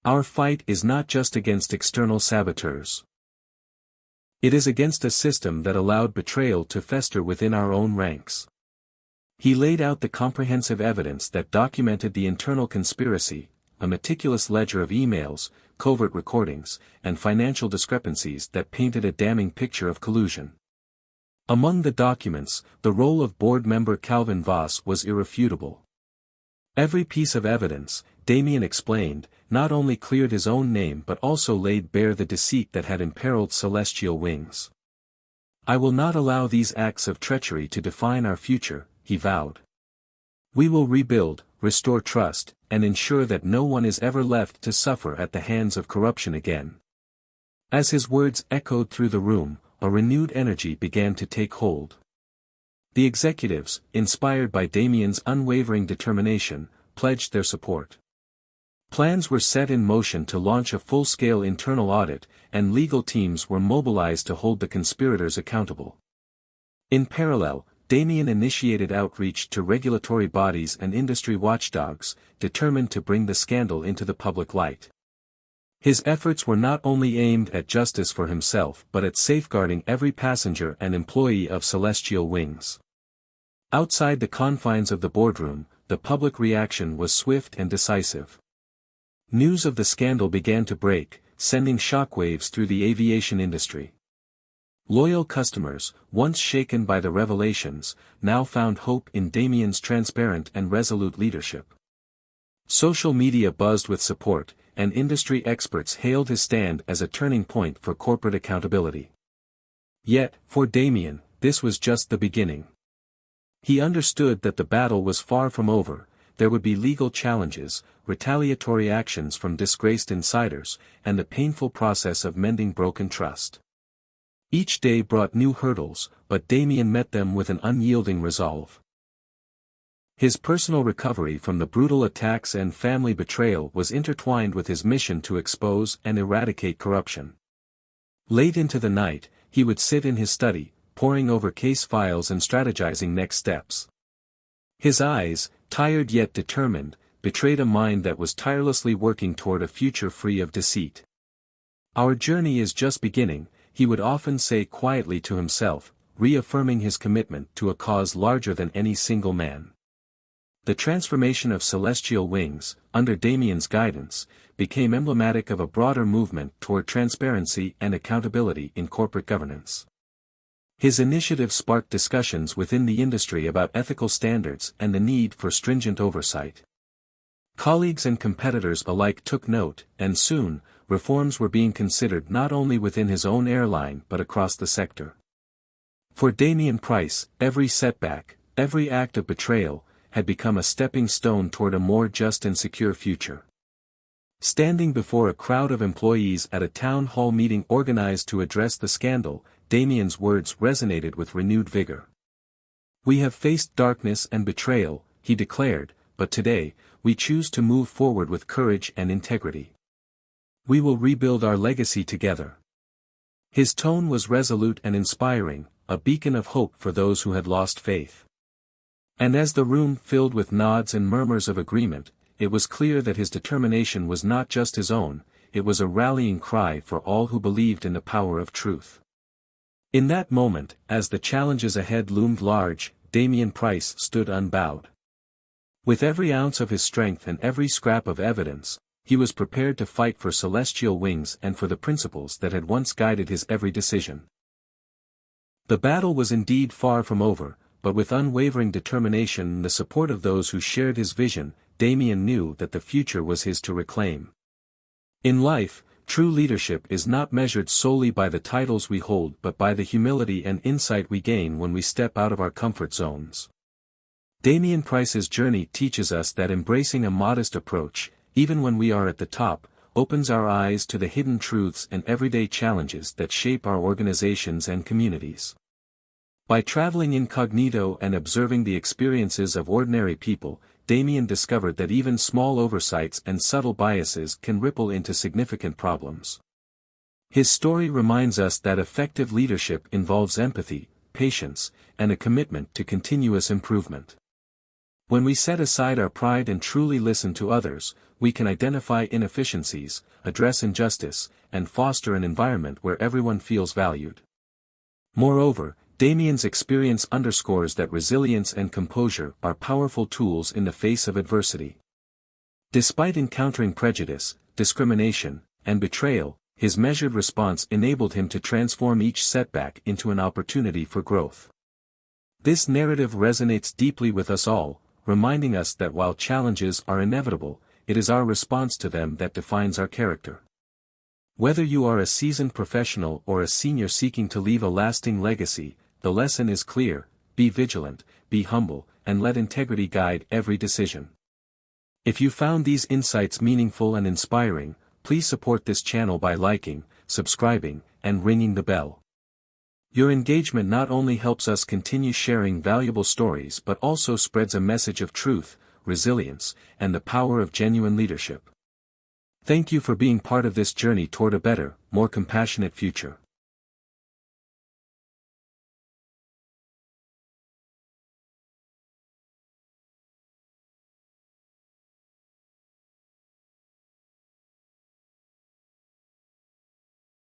"Our fight is not just against external saboteurs. It is against a system that allowed betrayal to fester within our own ranks." He laid out the comprehensive evidence that documented the internal conspiracy, a meticulous ledger of emails, covert recordings, and financial discrepancies that painted a damning picture of collusion. Among the documents, the role of board member Calvin Voss was irrefutable. Every piece of evidence, Damien explained, not only cleared his own name but also laid bare the deceit that had imperiled Celestial Wings. "I will not allow these acts of treachery to define our future," he vowed. "We will rebuild, restore trust, and ensure that no one is ever left to suffer at the hands of corruption again." As his words echoed through the room, a renewed energy began to take hold. The executives, inspired by Damien's unwavering determination, pledged their support. Plans were set in motion to launch a full-scale internal audit, and legal teams were mobilized to hold the conspirators accountable. In parallel, Damien initiated outreach to regulatory bodies and industry watchdogs, determined to bring the scandal into the public light. His efforts were not only aimed at justice for himself but at safeguarding every passenger and employee of Celestial Wings. Outside the confines of the boardroom, the public reaction was swift and decisive. News of the scandal began to break, sending shockwaves through the aviation industry. Loyal customers, once shaken by the revelations, now found hope in Damien's transparent and resolute leadership. Social media buzzed with support, and industry experts hailed his stand as a turning point for corporate accountability. Yet, for Damien, this was just the beginning. He understood that the battle was far from over. There would be legal challenges, retaliatory actions from disgraced insiders, and the painful process of mending broken trust. Each day brought new hurdles, but Damien met them with an unyielding resolve. His personal recovery from the brutal attacks and family betrayal was intertwined with his mission to expose and eradicate corruption. Late into the night, he would sit in his study, poring over case files and strategizing next steps. His eyes, tired yet determined, betrayed a mind that was tirelessly working toward a future free of deceit. "Our journey is just beginning," he would often say quietly to himself, reaffirming his commitment to a cause larger than any single man. The transformation of Celestial Wings, under Damien's guidance, became emblematic of a broader movement toward transparency and accountability in corporate governance. His initiative sparked discussions within the industry about ethical standards and the need for stringent oversight. Colleagues and competitors alike took note, and soon, reforms were being considered not only within his own airline but across the sector. For Damien Price, every setback, every act of betrayal, had become a stepping stone toward a more just and secure future. Standing before a crowd of employees at a town hall meeting organized to address the scandal, Damien's words resonated with renewed vigor. "We have faced darkness and betrayal," he declared, "but today, we choose to move forward with courage and integrity. We will rebuild our legacy together. His tone was resolute and inspiring, a beacon of hope for those who had lost faith. And as the room filled with nods and murmurs of agreement, it was clear that his determination was not just his own, it was a rallying cry for all who believed in the power of truth. In that moment, as the challenges ahead loomed large, Damian Price stood unbowed. With every ounce of his strength and every scrap of evidence, he was prepared to fight for celestial wings and for the principles that had once guided his every decision. The battle was indeed far from over, but with unwavering determination and the support of those who shared his vision, Damian knew that the future was his to reclaim. In life, true leadership is not measured solely by the titles we hold but by the humility and insight we gain when we step out of our comfort zones. Damian Price's journey teaches us that embracing a modest approach, even when we are at the top, opens our eyes to the hidden truths and everyday challenges that shape our organizations and communities. By traveling incognito and observing the experiences of ordinary people, Damian discovered that even small oversights and subtle biases can ripple into significant problems. His story reminds us that effective leadership involves empathy, patience, and a commitment to continuous improvement. When we set aside our pride and truly listen to others, we can identify inefficiencies, address injustice, and foster an environment where everyone feels valued. Moreover, Damian's experience underscores that resilience and composure are powerful tools in the face of adversity. Despite encountering prejudice, discrimination, and betrayal, his measured response enabled him to transform each setback into an opportunity for growth. This narrative resonates deeply with us all, reminding us that while challenges are inevitable, it is our response to them that defines our character. Whether you are a seasoned professional or a senior seeking to leave a lasting legacy, the lesson is clear: be vigilant, be humble, and let integrity guide every decision. If you found these insights meaningful and inspiring, please support this channel by liking, subscribing, and ringing the bell. Your engagement not only helps us continue sharing valuable stories but also spreads a message of truth, resilience, and the power of genuine leadership. Thank you for being part of this journey toward a better, more compassionate future.